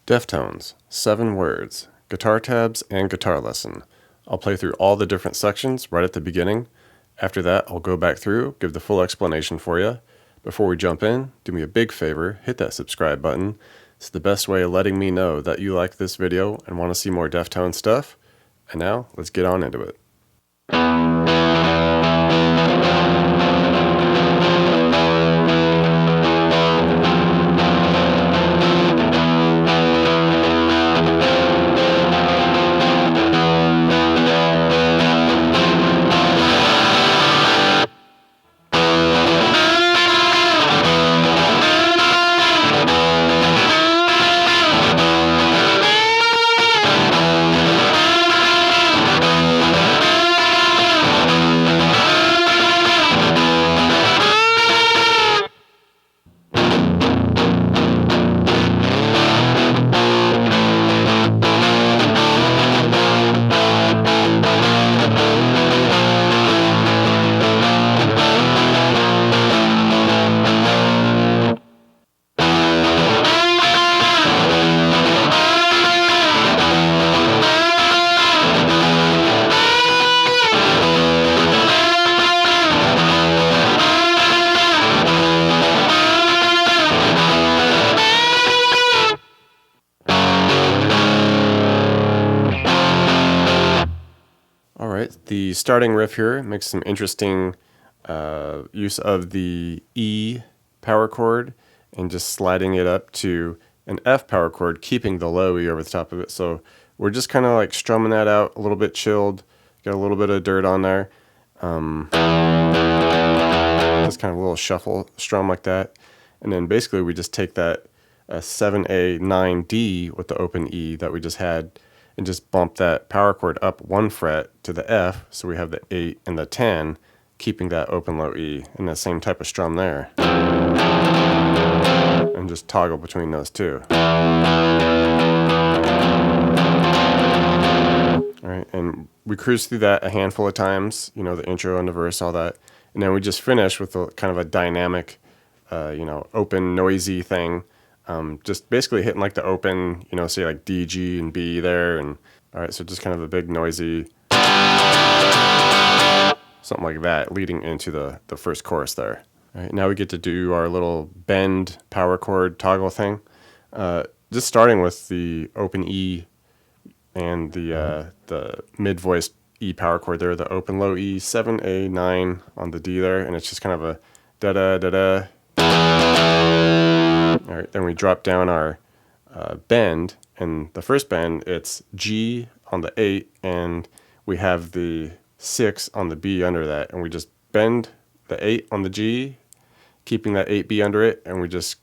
Deftones, 7 words, guitar tabs, and guitar lesson. I'll play through all the different sections right at the beginning. After that, I'll go back through, give the full explanation for you. Before we jump in, do me a big favor, hit that subscribe button. It's the best way of letting me know that you like this video and want to see more Deftones stuff. And now, let's get on into it. Alright, the starting riff here makes some interesting use of the E power chord and just sliding it up to an F power chord, keeping the low E over the top of it. So we're just kind of like strumming that out a little bit chilled, got a little bit of dirt on there. Just kind of a little shuffle strum like that. And then basically we just take that 7A 9D with the open E that we just had and just bump that power chord up 1 fret to the F, so we have the 8 and the 10, keeping that open low E, and the same type of strum there. And just toggle between those two. Alright, and we cruise through that a handful of times, you know, the intro and the verse, all that. And then we just finish with a kind of a dynamic, open, noisy thing. Just basically hitting like the open, say like D, G, and B there, and all right, so just kind of a big noisy, something like that, leading into the first chorus there. All right, now we get to do our little bend power chord toggle thing. Just starting with the open E and the mid voice E power chord there, the open low E, 7A 9 on the D there, and it's just kind of a da da da da. All right, then we drop down our bend, and the first bend, it's G on the 8, and we have the 6 on the B under that, and we just bend the 8 on the G, keeping that 8B under it, and we just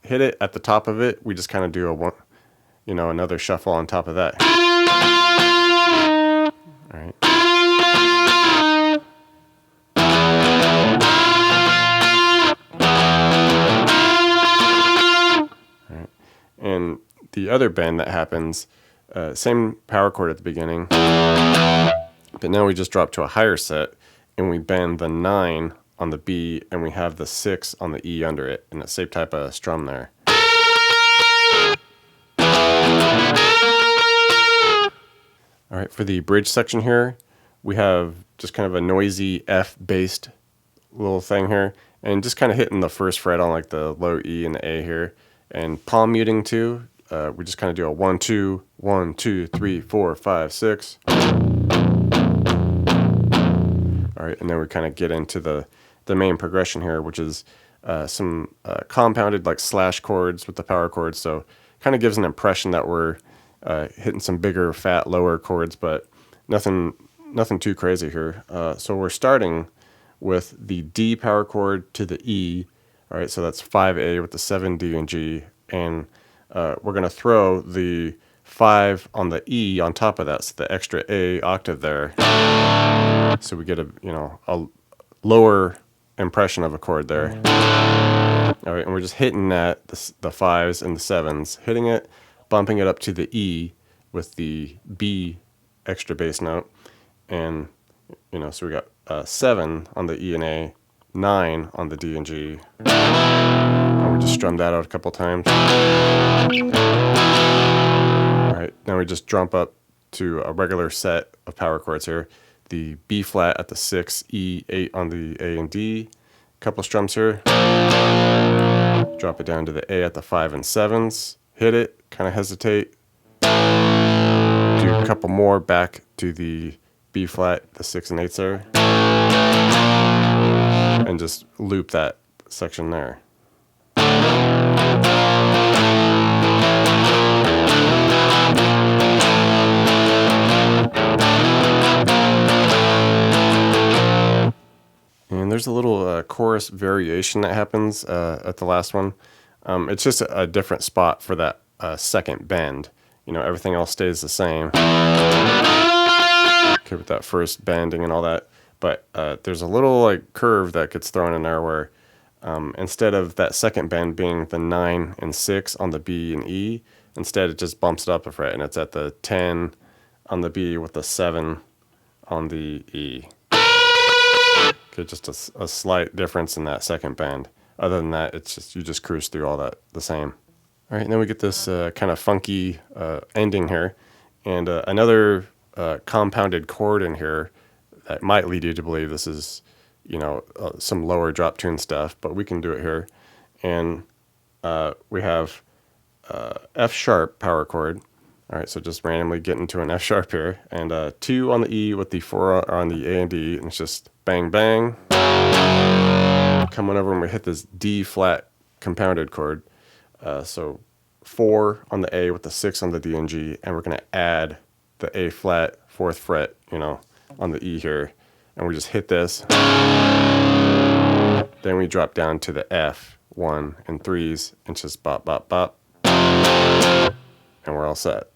hit it at the top of it. We just kind of do another shuffle on top of that. All right. And the other bend that happens, same power chord at the beginning, but now we just drop to a higher set and we bend the 9 on the B and we have the 6 on the E under it, and the same type of strum there. Alright, for the bridge section here, we have just kind of a noisy F-based little thing here, and just kind of hitting the first fret on like the low E and the A here. And palm muting too, we just kind of do a 1, 2, 1, 2, 3, 4, 5, 6. Alright, and then we kind of get into the main progression here, which is some compounded like slash chords with the power chords, so kind of gives an impression that we're hitting some bigger, fat, lower chords, but nothing too crazy here. So we're starting with the D power chord to the E. All right, so that's 5A with the 7, D, and G, and we're going to throw the 5 on the E on top of that, so the extra A octave there. So we get a lower impression of a chord there. All right, and we're just hitting that, the 5s and the 7s, hitting it, bumping it up to the E with the B extra bass note, and so we got 7 on the E and A, 9 on the D and G. And we just strummed that out a couple times. right, now we just jump up to a regular set of power chords here. The B flat at the 6, E, 8 on the A and D, couple strums here. Drop it down to the A at the 5 and 7s, hit it, kind of hesitate. Do a couple more back to the B flat, the 6 and 8s there. And just loop that section there. And there's a little chorus variation that happens at the last one. It's just a different spot for that second bend. You know, everything else stays the same. Okay, with that first bending and all that. But there's a little like curve that gets thrown in there where instead of that second bend being the 9 and 6 on the B and E, instead it just bumps it up a fret and it's at the 10 on the B with the 7 on the E. Okay, just a slight difference in that second bend. Other than that, it's just you just cruise through all that the same. All right, and then we get this kind of funky ending here, and another compounded chord in here that might lead you to believe this is, you know, some lower drop tune stuff, but we can do it here. And we have F sharp power chord. All right, so just randomly get into an F sharp here, and 2 on the E with the 4 on the A and D, and it's just bang, bang. Coming over and we hit this D flat compounded chord. So 4 on the A with the 6 on the D and G, and we're gonna add the A flat 4th fret, you know, on the E here, and we just hit this. Then we drop down to the F 1 and 3s, and just bop, bop, bop, and we're all set.